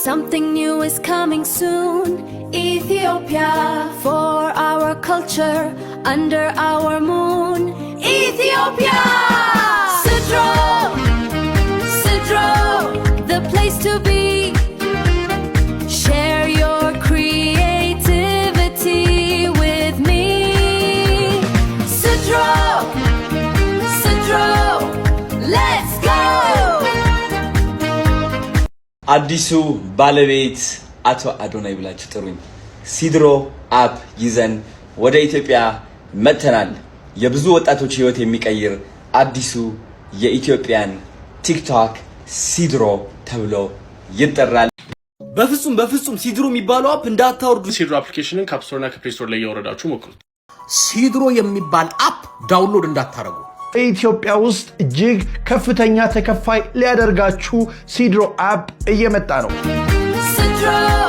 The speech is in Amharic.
Something new is coming soon. Ethiopia, for our culture, under our moon. Ethiopia! Sidro, Sidro, the place to be. Share your creativity with me. Sidro, Sidro, let's go! አዲሱ ባለቤት አቶ አዶናይ ብላችሁ ጥሩኝ። ሲድሮ አፕ ይዘን ወደ ኢትዮጵያ መተናል። የብዙ ወጣቶች ህይወት የሚቀይር አዲሱ የኢትዮጵያን ቲክቶክ ሲድሮ ተብሎ ይጠራል። በፍጹም ሲድሮ የሚባለው አፕ እንዳታወርዱ። ሲድሮ አፕሊኬሽንን ከአፕ ስቶር እና ከፕሌይ ስቶር ላይ ያወረዳችሁ ሞክሩት። ሲድሮ የሚባል አፕ ዳውንሎድ እንዳታረጉ። በኢትዮጵያ ውስጥ እጅግ ከፍተኛ ተከፋይ ሊያደርጋችሁ ሲድሮ አፕ እየመጣ ነው። Sidro.